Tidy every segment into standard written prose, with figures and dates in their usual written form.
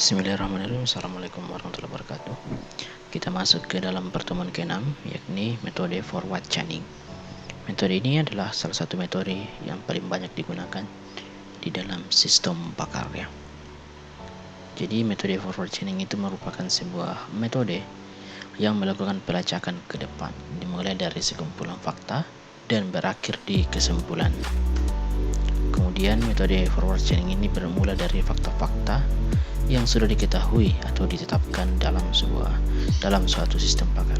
Bismillahirrahmanirrahim. Assalamualaikum warahmatullahi wabarakatuh. Kita masuk ke dalam pertemuan ke-6, yakni metode forward chaining. Metode ini adalah salah satu metode yang paling banyak digunakan di dalam sistem pakar ya. Jadi metode forward chaining itu merupakan sebuah metode yang melakukan pelacakan ke depan, dimulai dari sekumpulan fakta dan berakhir di kesimpulan. Kemudian metode forward chaining ini bermula dari fakta-fakta yang sudah diketahui atau ditetapkan dalam suatu sistem pakar.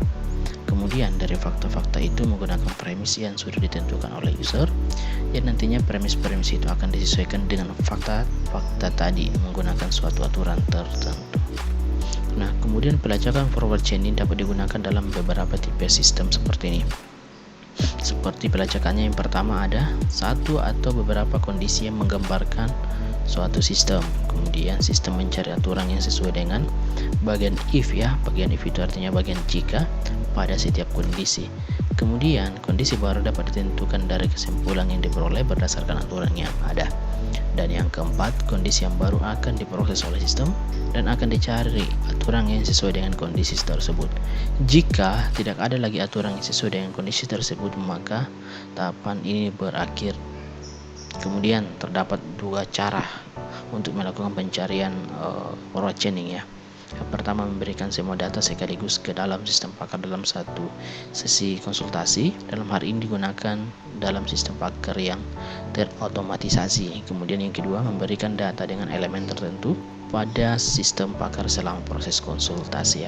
Kemudian dari fakta-fakta itu menggunakan premis yang sudah ditentukan oleh user, yang nantinya premis-premis itu akan disesuaikan dengan fakta-fakta tadi menggunakan suatu aturan tertentu. Nah, kemudian pelacakan forward chaining dapat digunakan dalam beberapa tipe sistem seperti ini. Seperti pelacakannya yang pertama ada satu atau beberapa kondisi yang menggambarkan suatu sistem. Kemudian sistem mencari aturan yang sesuai dengan bagian if ya. Bagian if itu artinya bagian jika pada setiap kondisi. Kemudian kondisi baru dapat ditentukan dari kesimpulan yang diperoleh berdasarkan aturan yang ada. Dan yang keempat, kondisi yang baru akan diproses oleh sistem dan akan dicari aturan yang sesuai dengan kondisi tersebut. Jika tidak ada lagi aturan yang sesuai dengan kondisi tersebut, maka tahapan ini berakhir. Kemudian terdapat dua cara untuk melakukan pencarian forward chaining ya. Yang pertama, memberikan semua data sekaligus ke dalam sistem pakar dalam satu sesi konsultasi. Dalam hal ini digunakan dalam sistem pakar yang terotomatisasi. Kemudian yang kedua, memberikan data dengan elemen tertentu pada sistem pakar selama proses konsultasi.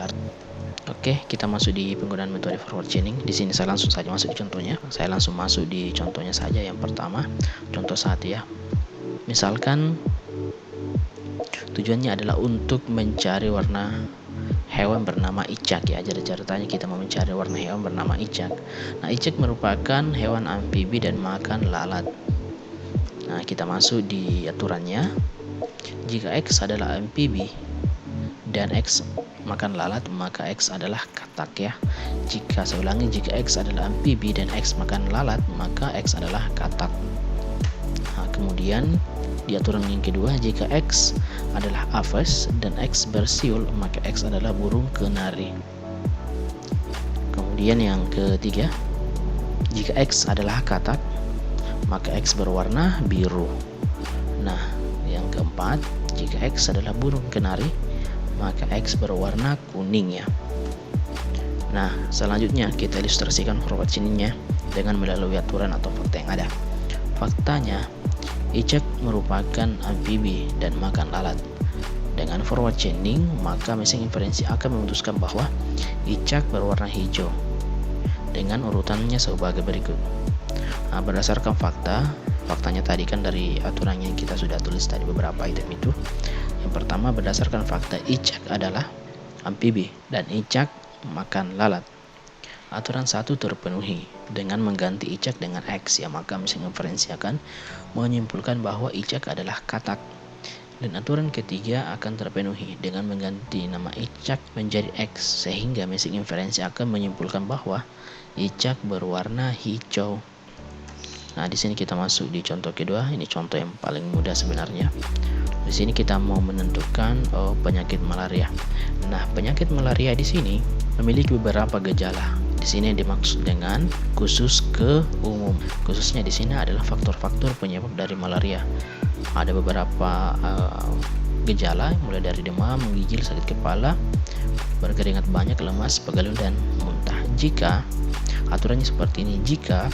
Oke, kita masuk di penggunaan metode forward chaining. Di sini saya langsung saja masuk di contohnya. Saya langsung masuk di contohnya saja. Yang pertama, contoh 1 ya. Misalkan tujuannya adalah untuk mencari warna hewan bernama icak ya. Jadi ceritanya kita mau mencari warna hewan bernama icak. Nah, icak merupakan hewan amfibi dan makan lalat. Nah, kita masuk di aturannya. Jika X adalah amfibi dan X makan lalat, maka X adalah katak ya. Jika X adalah amfibi dan X makan lalat, maka X adalah katak. Nah, kemudian di aturan yang kedua, jika X adalah aves dan X bersiul, maka X adalah burung kenari. Kemudian yang ketiga, jika X adalah katak, maka X berwarna biru. Nah, yang keempat, jika X adalah burung kenari, maka X berwarna kuning ya. Nah, selanjutnya kita ilustrasikan forward chainingnya dengan melalui aturan atau fakta yang ada. Faktanya, icak merupakan amfibi dan makan lalat. Dengan forward chaining, maka mesin inferensi akan memutuskan bahwa icak berwarna hijau dengan urutannya sebagai berikut. Nah, berdasarkan faktanya tadi kan dari aturan yang kita sudah tulis tadi beberapa item itu. Yang pertama, berdasarkan fakta icak adalah amfibi dan icak makan lalat. Aturan 1 terpenuhi dengan mengganti icak dengan X ya, maka mesin inferensi akan menyimpulkan bahwa icak adalah katak. Dan aturan ketiga akan terpenuhi dengan mengganti nama icak menjadi X, sehingga mesin inferensi akan menyimpulkan bahwa icak berwarna hijau. Nah, di sini kita masuk di contoh kedua. Ini contoh yang paling mudah sebenarnya. Di sini kita mau menentukan penyakit malaria. Nah, penyakit malaria di sini memiliki beberapa gejala. Di sini dimaksud dengan khusus ke umum. Khususnya di sini adalah faktor-faktor penyebab dari malaria. Ada beberapa gejala mulai dari demam, menggigil, sakit kepala, berkeringat banyak, lemas, pegalun dan muntah. Jika aturannya seperti ini, jika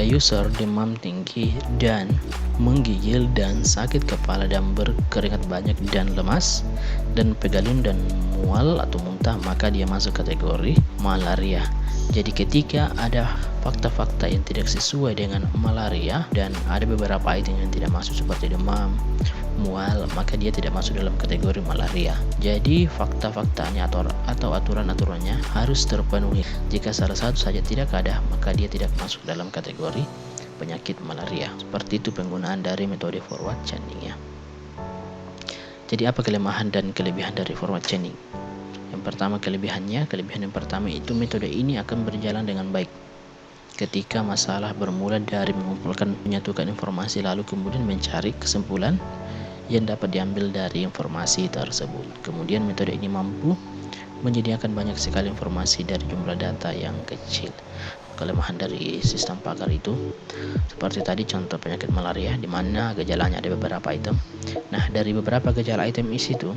user demam tinggi dan menggigil dan sakit kepala dan berkeringat banyak dan lemas dan pegalun dan mual atau muntah, maka dia masuk kategori malaria. Jadi ketika ada fakta-fakta yang tidak sesuai dengan malaria dan ada beberapa item yang tidak masuk seperti demam, mual, maka dia tidak masuk dalam kategori malaria. Jadi fakta-faktanya atau aturan-aturannya harus terpenuhi. Jika salah satu saja tidak ada, maka dia tidak masuk dalam kategori penyakit malaria. Seperti itu penggunaan dari metode forward chaining ya. Jadi apa kelemahan dan kelebihan dari forward chaining? Yang pertama, kelebihan yang pertama itu metode ini akan berjalan dengan baik ketika masalah bermula dari mengumpulkan menyatukan informasi lalu kemudian mencari kesimpulan yang dapat diambil dari informasi tersebut. Kemudian metode ini mampu menyediakan banyak sekali informasi dari jumlah data yang kecil. Kelemahan dari sistem pakar itu seperti tadi contoh penyakit malaria, di mana gejalanya ada beberapa item. Nah, dari beberapa gejala item isi itu,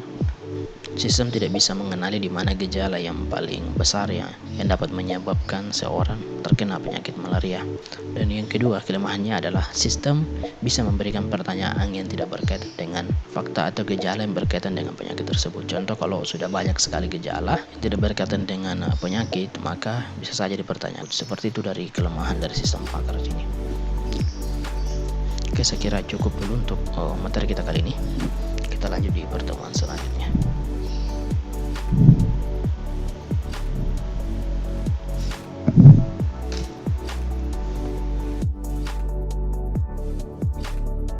sistem tidak bisa mengenali di mana gejala yang paling besar yang dapat menyebabkan seorang terkena penyakit malaria. Dan yang kedua, kelemahannya adalah sistem bisa memberikan pertanyaan yang tidak berkaitan dengan fakta atau gejala yang berkaitan dengan penyakit tersebut. Contoh, kalau sudah banyak sekali gejala yang tidak berkaitan dengan penyakit, maka bisa saja dipertanyakan. Seperti itu dari kelemahan dari sistem pakar ini. Oke, saya kira cukup dulu untuk materi kita kali ini. Kita lanjut di pertemuan selanjutnya.